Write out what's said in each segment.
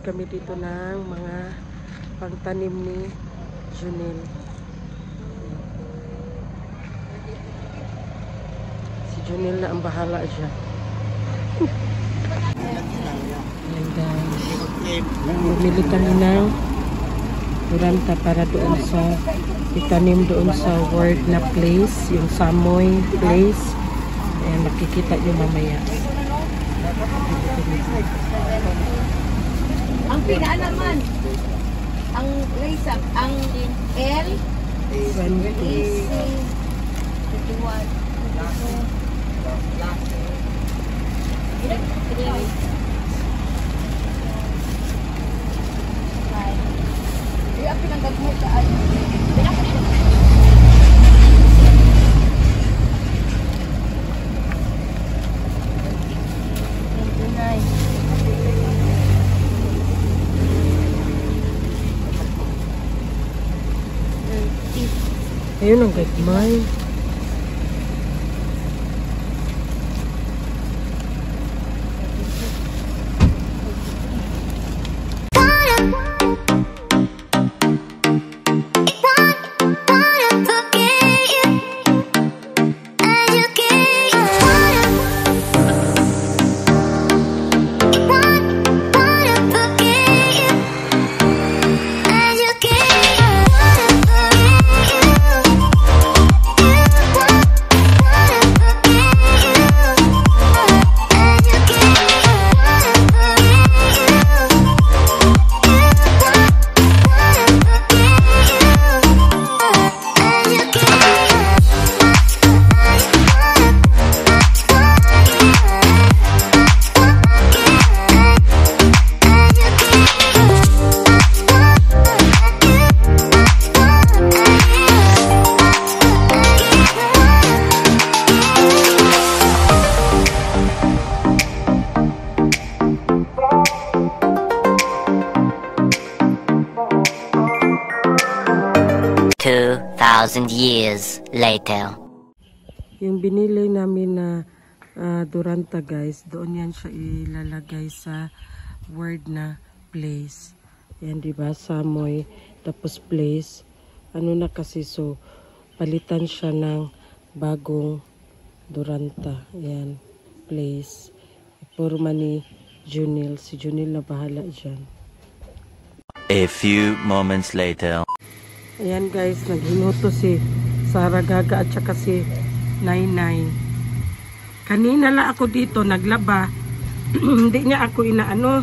kami dito ng mga pangtanim ni Junel. Si Junel na ang bahala dyan. Ayan guys. Bumili kami ng duranta para doon sa itanim doon sa word na place, yung Samoy place. Ayan, makikita nyo mamaya. Ang pinaan naman, ang place, ang L, 20. 21. Ang pinanggagmo ka ay ayun ang gagmay. Years later. Yung binili namin na duranta guys, doon yan siya ilalagay sa word na place. Yan diba, Samoy, tapos place. Ano na kasi, so palitan siya ng bagong duranta. Yan, place. Porma ni Junel. Si Junel na bahala dyan. A few moments later. Ayan guys, naghinuto si Sarah Gaga at saka si Nainay. Kanina lang ako dito naglaba. Hindi niya ako inaano.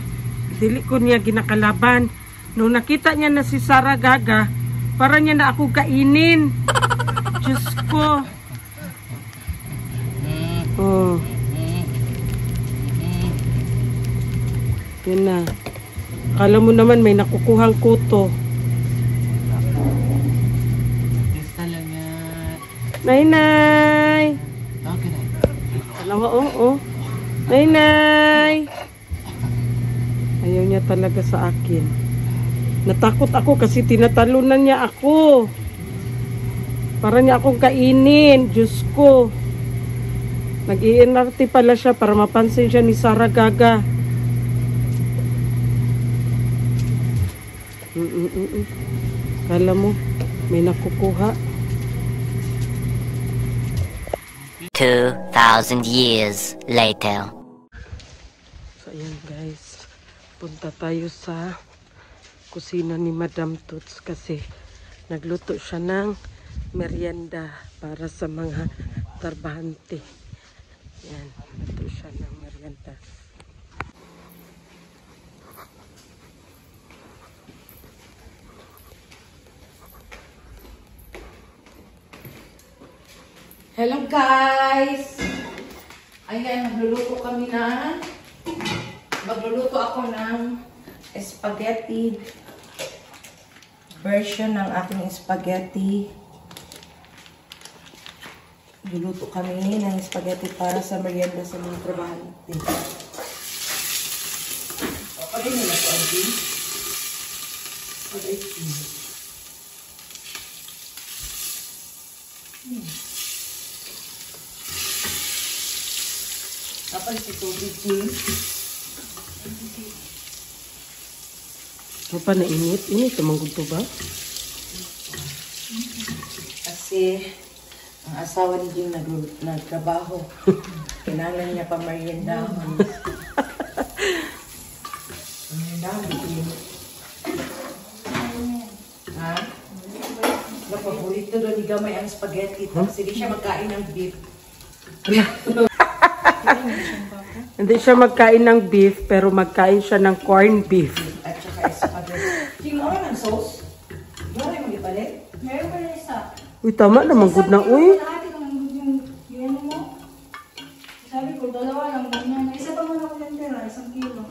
Dili ko niya ginakalaban. Nung nakita niya na si Sarah Gaga, para niya na ako kainin. Diyos ko. Oh. Yan na. Akala mo naman may nakukuhang kuto. Nainay! Alam mo, oh. Nainay! Ayaw niya talaga sa akin. Natakot ako kasi tinatalunan niya ako. Para niya akong kainin. Diyos ko. Nag-iinarte pala siya para mapansin siya ni Sarah Gaga. Kala mo, may nakukuha. 2,000 years later. So ayan guys, punta tayo sa kusina ni Madam Toots kasi nagluto siya ng merienda para sa mga trabahante. Yan, nagluto siya ng merienda. hello guys! Ayan, magluluto ako ng spaghetti version ng aking spaghetti. Luluto kami ng spaghetti para sa merienda sa mga trabahante. Okay nila po, Adi. Spaghetti. Tapos ito, tubig. Ano pa nainit? Init naman gusto ba? Kasi ang asawa ni Jing nagtrabaho. Kailangan niya pa meriendahan. Meriendahan, bitin. Ha? Paborito doon ni Gamay ang spaghetti. Tapos hindi siya magkain ng beef. Hindi siya magkain ng beef, pero magkain siya ng corned beef. At saka spaghetti. Jing, mo ng sauce? Mo rin mag-ipalit? Meron pa rin isa. Uy, tama naman. Good na, uy. Ate, yung mo. Sabi ko, dalawa lang. Ganyan. Isa pa man ako ng tira, 1 kilo.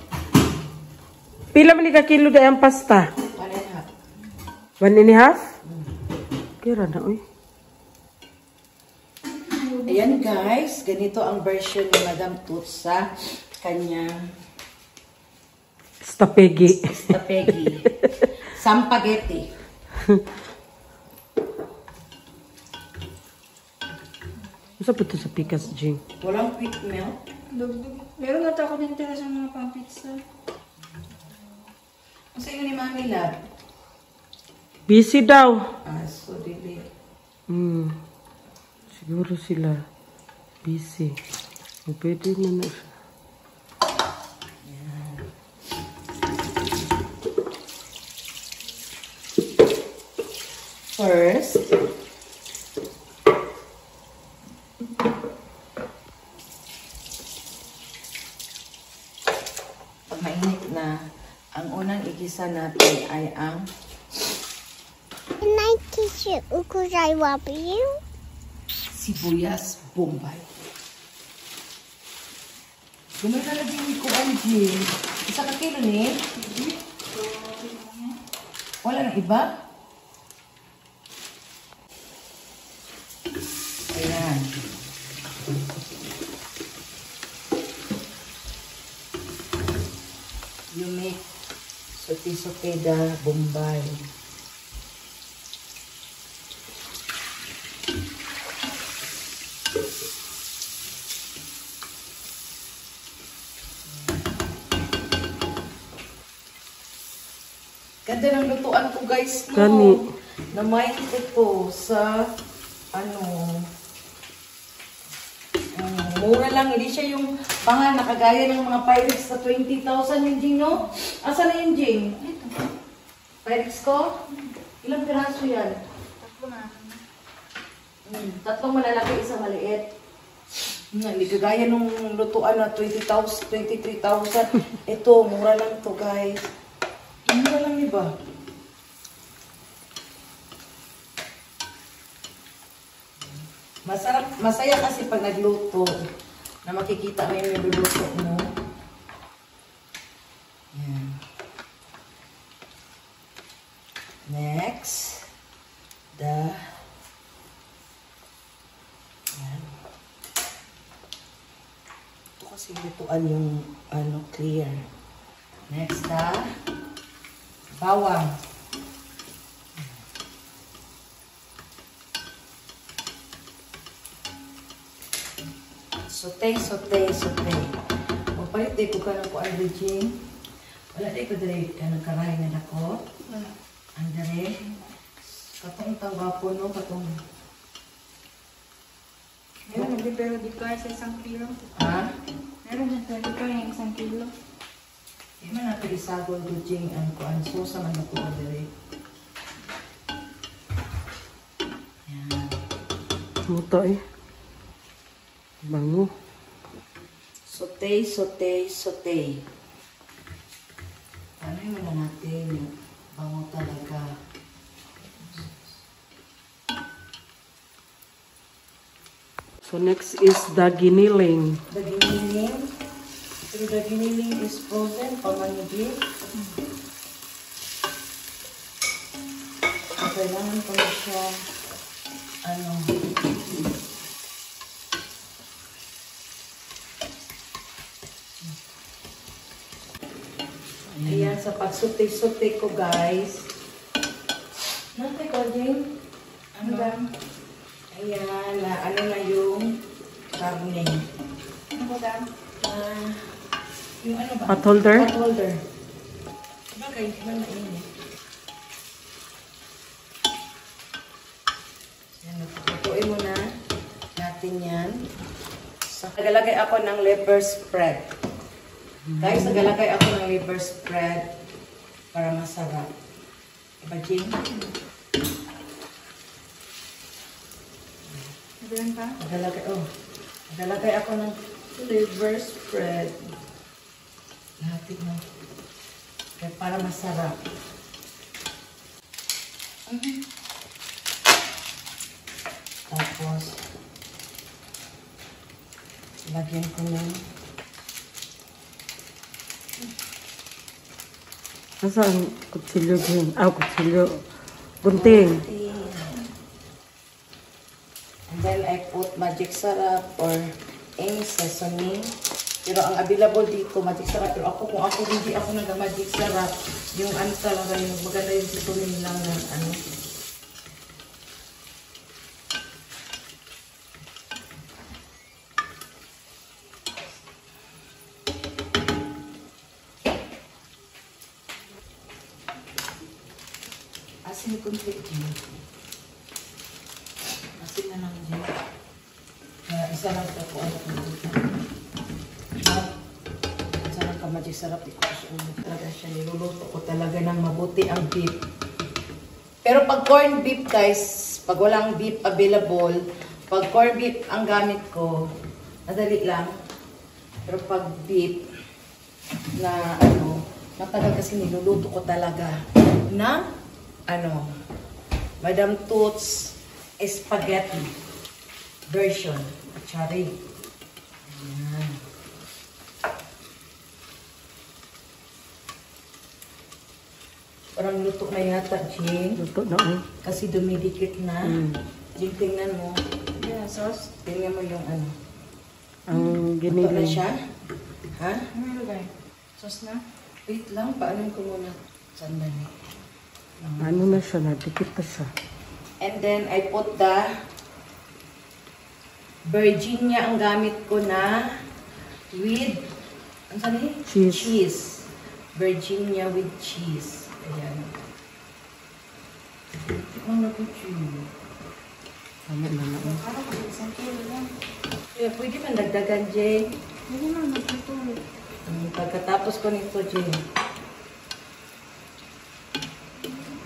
Pila man ka kilo na ang pasta? 1.5. 1.5? Kira na, uy. Ayan guys, ganito ang version ni Madam Toots sa kanyang Stapegi. spaghetti. Sampaghetti. Masa po ito sa pikas, Jing? Walang quick milk. Dugdug. Meron na ako din tira sa mga pang-pizza. Kasi yun ni Mami Lab. Busy daw. So dili. Siguro sila busy. O, pwede na na siya. First, pag mainit na, ang unang igisa natin ay ang Can I teach you because I love you? sibuyas bombay. Gumay na lagi ko ang Jing. Isa ka kilo ni? Wala na iba? Ayan. You make sote-sote da bombay. Ganda ng lutuan ko guys. No? Gani. Na-mind ko to sa mura lang. Hindi siya yung pangal nakagaya ng mga Pyrex sa 20,000 yung Jing, no? Asa na yung Jing? Ito. Pyrex ko? Ilang piraso yan? Tatlo na. Tatlong malalaki, isang maliit. Hindi kagaya nung lutuan na 20,000, 23,000. Ito, mura lang to guys. Mura lang, diba? Masaya kasi pag nagluto na makikita mo yung niluluto mo. Yan. Next, yan. Ito kasi lutuan yung clear. Next, bawang. Sote. Papalit din ko ka na po ang Jing. Wala din ko dali ka nagkaray na ako. Ang dali. Katong tanggapo, no? Katong. Meron na pero di kaya sa 1 kilo. Ha? Meron na pero di kaya yung 1 kilo. Di man natin isagol ko Jing ang kuan. Susa man na po ang dali. Yan. Muto eh. Bango. Sote. Ano yung na natin? Bango talaga. So next is the giniling. The giniling. So the giniling is frozen pamanigli. So kailangan ko na siya ayan, sa pagsuti-suti ko, guys. Nantay ko, Jing? Ayan, na yung karne. Ano ba dam? Yung ano ba? Pot holder? Pot holder. ilagay, hindi na mainit. Yan, tutuin mo na natin yan. So, nagalagay ako ng liver spread. Guys, nagalagay ako ng liver spread para masarap. Diba, Jing? Nagalagay ako ng liver spread. Lahat mo. Kaya para masarap. Tapos, lagyan ko ng Nasaan kutsilyo din? Kutsilyo. Gunting. And then I put magic sarap or any sesame. Pero ang available dito, magic sarap. Pero ako, kung ako hindi ako nag-magic sarap, yung ano talaga, yung maganda yung titunin lang ng ano. Asin complete dyan. Asin na lang dyan. Kaya isa lang ito po ano kung dito. Isa lang ka magic sarap. Di ko siya ulit. Talaga siya niluluto ko talaga ng mabuti ang beef. Pero pag corned beef guys, pag walang beef available, pag corned beef ang gamit ko, madali lang. Pero pag beef na ano, matagal kasi niluluto ko talaga na ano, Madam Toots spaghetti version. Chari. Ayan. Parang luto na yata, Jing. Luto na eh. Kasi dumidikit na. Jing, tingnan mo. Yeah, sauce. Tingnan mo yung ano. Ang Luto na giniling. siya. Ha? Ano ilagay? Sauce na? Wait lang, paanin ko muna. Sandali. Ano na siya, nadikit na siya. And then, I put the Virginia ang gamit ko na with, ano saan Cheese. Cheese. Virginia with cheese. Ayan. Ano ko cheese? Ano na na. Parang pag isang kilo lang. Kaya pwede man dagdagan, Jay. Hindi na, magtutuloy. Pagkatapos ko nito, Jay.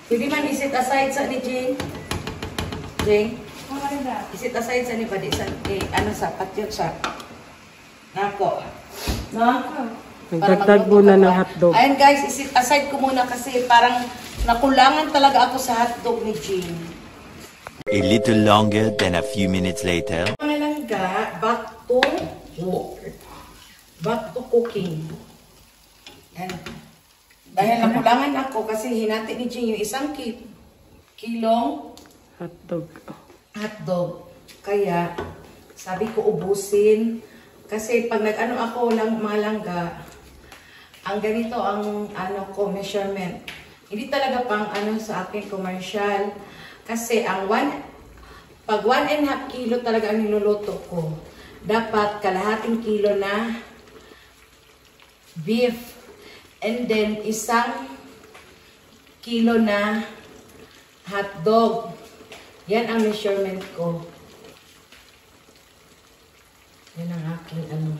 Pwede man isit aside sa ni Jay. Jay. Ang ganda. Isit aside sa ni Badi sa ano sa patyot sa nako. No? Nagdagdag muna ng hotdog. Ayan guys, isit aside ko muna kasi parang nakulangan talaga ako sa hotdog ni Jean. A little longer than a few minutes later. Mga langga, back to cooking. And dahil nakulangan ako kasi hinati ni Jean yung isang kilong Hotdog. hotdog. Kaya, sabi ko ubusin. Kasi pag nag-ano ako lang, mga langga, ang ganito ang ano ko, measurement. Hindi talaga pang ano sa akin commercial. Kasi ang pag 1.5 kilo talaga ang niluluto ko. Dapat kalahating kilo na beef. And then, 1 kilo na hotdog. Yan ang measurement ko. Yan ang aking ano.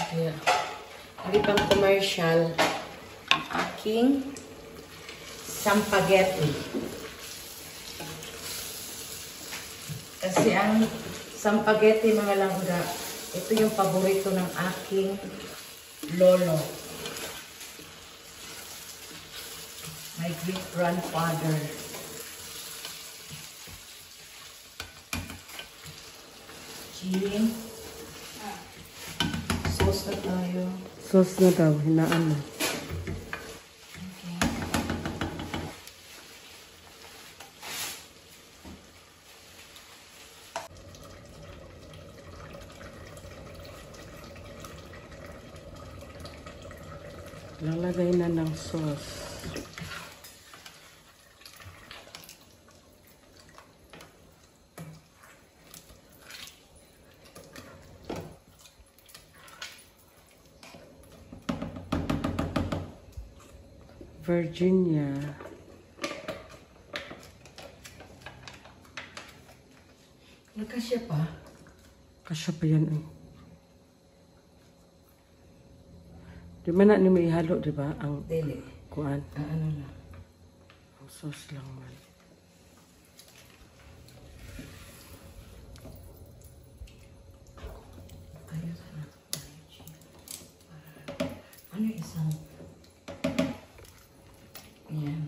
Kaya, hindi pang commercial. Aking sampageti. Kasi ang sampageti, mga langga, ito yung paborito ng aking lolo. My great-grandfather. Chili. Sauce na tayo. Sauce na daw, hinaan na. Okay. Lalagay na ng sauce. Virginia. Nagkasya pa. Kasya pa yan eh. Di man na ni may ihalo, di ba? Ang Dili. kuan. Ano na. Ang sauce lang man. Ayos na. Ano yung isang... Ayan.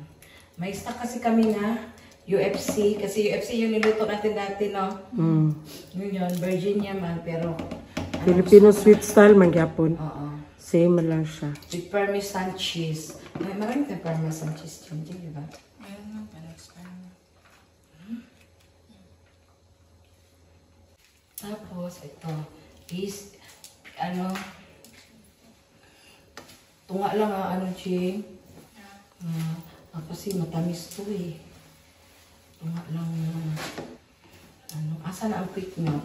May stock kasi kami na UFC. Kasi UFC yung niluto natin dati, no? Yun, Virginia man. Pero... Filipino sweet style man gyapon. Oo. Same man lang siya. With Parmesan cheese. May maraming tayong Parmesan cheese dyan, di ba? Ayun na, pa-expand na. Tapos, ito is, ano, tunga lang Ching. Kasi matamis to eh. Tunga lang asa na ang quick milk?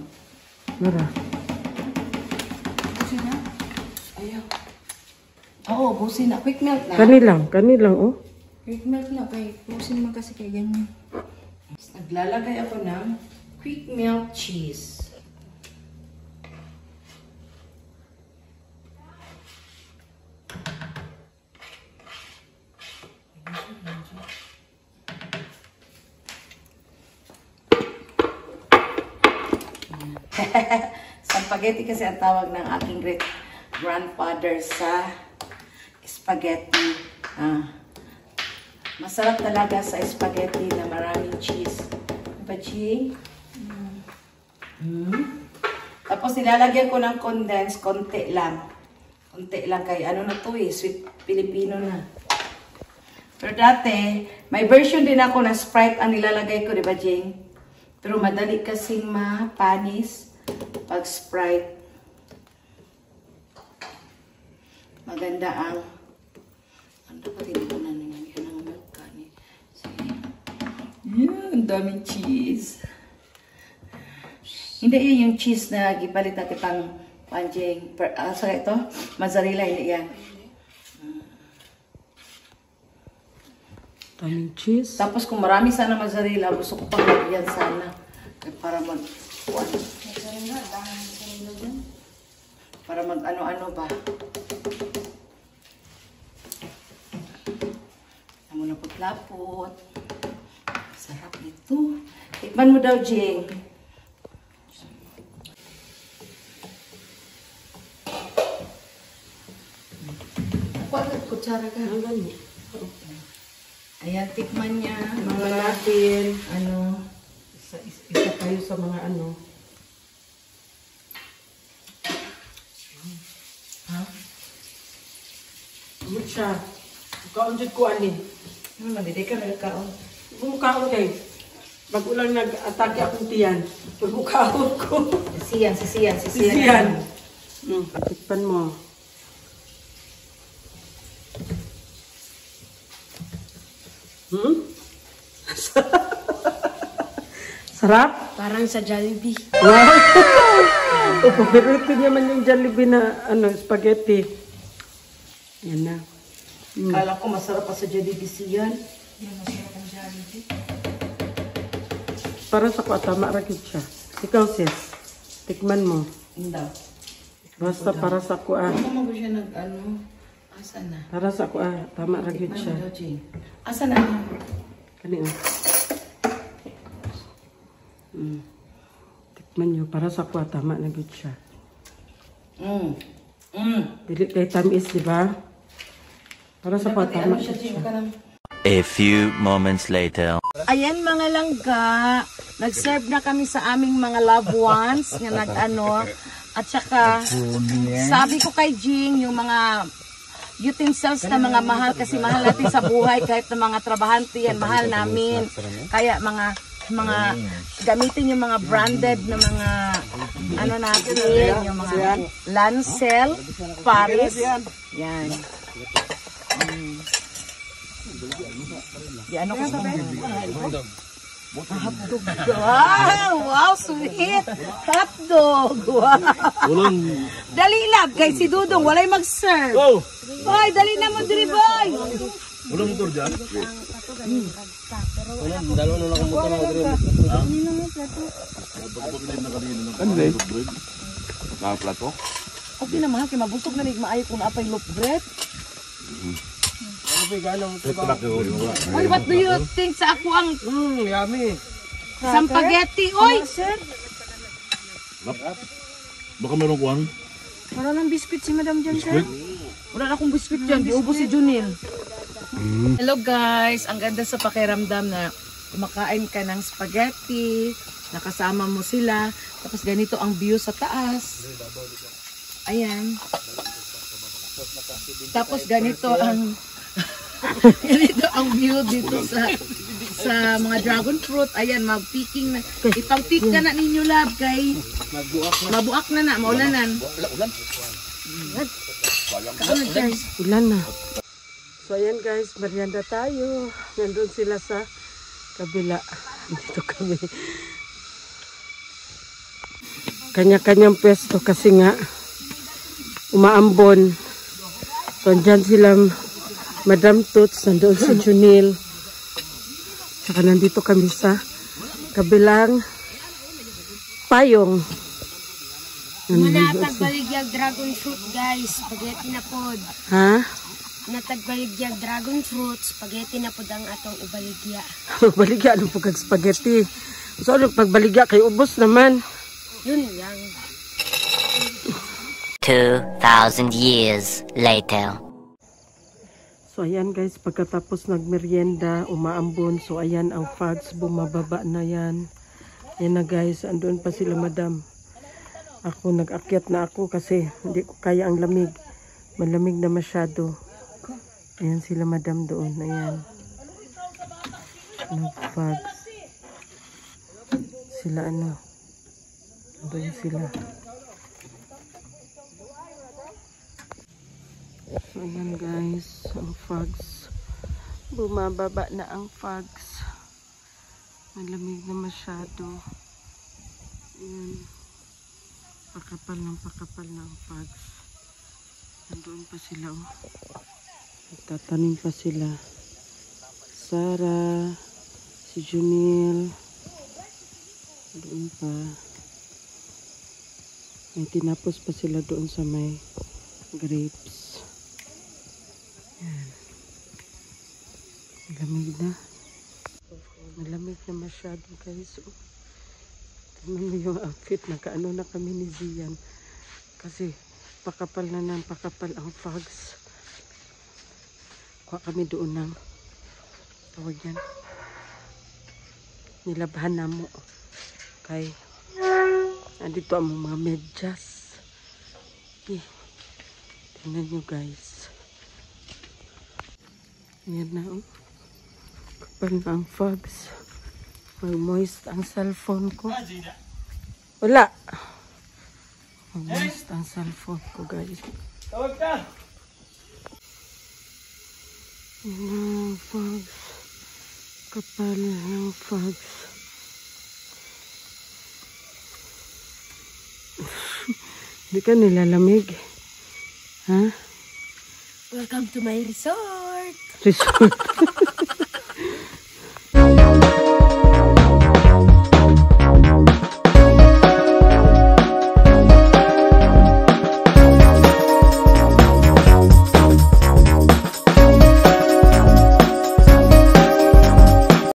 Mara. Kasi na? Ayaw. Oo, busin na. Quick milk na. Kani lang, oh. Quick milk na kay pusin man kasi kay ganyan. Naglalagay ako ng quick milk cheese. Spaghetti kasi ang tawag ng aking great grandfather sa spaghetti. Masarap talaga sa spaghetti na maraming cheese. Diba, Chi? Tapos nilalagyan ko ng condense, konti lang. Konti lang kay ano na to eh, sweet Filipino na. Pero dati, may version din ako na Sprite ang nilalagay ko, diba, Jing? Pero madali kasing mapanis pag Sprite. Maganda ang dapat hindi ko na nangyayari ng milk kani. Sige. Yan, ang daming cheese. Hindi yan yung cheese na gipalit natin pang panjing. Saka ito, mozzarella, hindi yan. Daming cheese. Tapos kung marami sana mozzarella, gusto ko pang lagyan sana. Para mag... Mozzarella, dami mozzarella dyan. Para mag ano-ano ba. Amo na paglapot. Sarap nito. Tikman mo daw, Jing. Kuha kutsara ka. Ayan, tikman niya. Mga natin. Ano? Isa kayo sa mga ano. Ha? Mucha. Kaon jud ko ani. Ano man, hindi ka nagkaon. Bumukaon kay. Pag ulang nag-atake akong tiyan. Bumukaon ko. Sisiyan. Sisiyan. Tikpan mo. Sarap? Parang sa Jollibee. Wow! Paborito niya man yung Jollibee na spaghetti. Yan na. Kala ko masarap pa sa Jollibee yan. Yan, masarap ang Jollibee. Para sa tama rakit siya. Ikaw sis, tikman mo. Hindi. Basta para sa kuha. Ano mo siya nag-ano? Asa na? Para sa kuha, tama rakit siya. Ano daw, Jing? Asa na? Kani Tikman nyo, para sa kuha, tama na gid siya. Dili kay tamis, di ba? Para sa kuha, tama siya, gid Jing? siya. A few moments later. Ayan mga langga, nag-serve na kami sa aming mga loved ones na nag-ano. At saka, sabi ko kay Jing, yung mga utensils na mga mahal, kasi mahal natin sa buhay, kahit na mga trabahante yan, mahal namin. Kaya mga gamitin yung mga branded na mga ano natin, yung mga Lancel, Paris. Yan. Di ano ko sa hotdog. Wow, sweet. Hotdog. Wow. Dali lang, kay si Dudong, walay mag-serve. Boy, dali na mo diri, boy. Wala motor dyan? Wala, dalawa na lang ang motor na motor. Ano ba? Nakaplato? Okay naman, kaya mabusog na rin maayo kung apay loaf bread. Oy, what do you think sa ako ang Yummy. spaghetti, oy? Baka meron kuhan? Para ng biscuit si Madam dyan, sir. Wala na akong biscuit dyan, diubos si Junil. Hello guys, ang ganda sa pakiramdam na kumakain ka ng spaghetti, nakasama mo sila, tapos ganito ang view sa taas. Ayan. Tapos ganito ang ganito ang view dito sa mga dragon fruit. Ayan, mag-picking na. Ipang-pick ka na ninyo, lab, kay mabuak na na, maulanan. Kaunod guys. Ulan na. So ayan guys, merienda tayo. Nandun sila sa kabila. Dito kami. Kanya-kanyang pwesto kasi nga umaambon. So andyan sila Madam Toots, nandoon si Junil. Tsaka nandito kami sa kabilang payong. Natagbaligyan dragon fruit, guys. Spaghetti na pod. Ha? Natagbaligyan dragon fruit, spaghetti na pod ang atong ibaligya. Baligya, ano po kag spaghetti? So, ano pagbaligya kay ubos naman. Yun lang. 2,000 years later. So, ayan guys, pagkatapos nagmerienda, umaambon. So, ayan ang fogs, bumababa na yan. Yan na guys, andun pa sila madam. Ako, nag-akyat na ako kasi hindi ko kaya ang lamig. Malamig na masyado. Ayan sila madam doon, ayan. Nag-fogs. Sila ano, doon sila. Ayan guys, ang fogs. Bumababa na ang fogs. Malamig na masyado. Ayan. Pakapal na ang fogs. Nandoon pa sila oh. Nagtatanim pa sila. Sarah, si Junil. Doon pa. May tinapos pa sila doon sa may grapes. Yan. Malamig na. Malamig na masyado guys. Oh. Tingnan mo yung outfit. Nakaano na kami ni Zian. Kasi pakapal na ng pakapal ang fogs. Kuha kami doon ng tawag yan. Nilabhan na mo. Okay. Nandito ang mga medyas. Okay. Tingnan nyo guys. Ayan na oh. Kapal na ang fogs. Mag-moist ang cellphone ko. Wala. Mag-moist ang cellphone ko guys. Tawag ka! Ayan ang fogs. Kapal ng fogs. Hindi ka nilalamig. Ha? Welcome to my resort. Resort.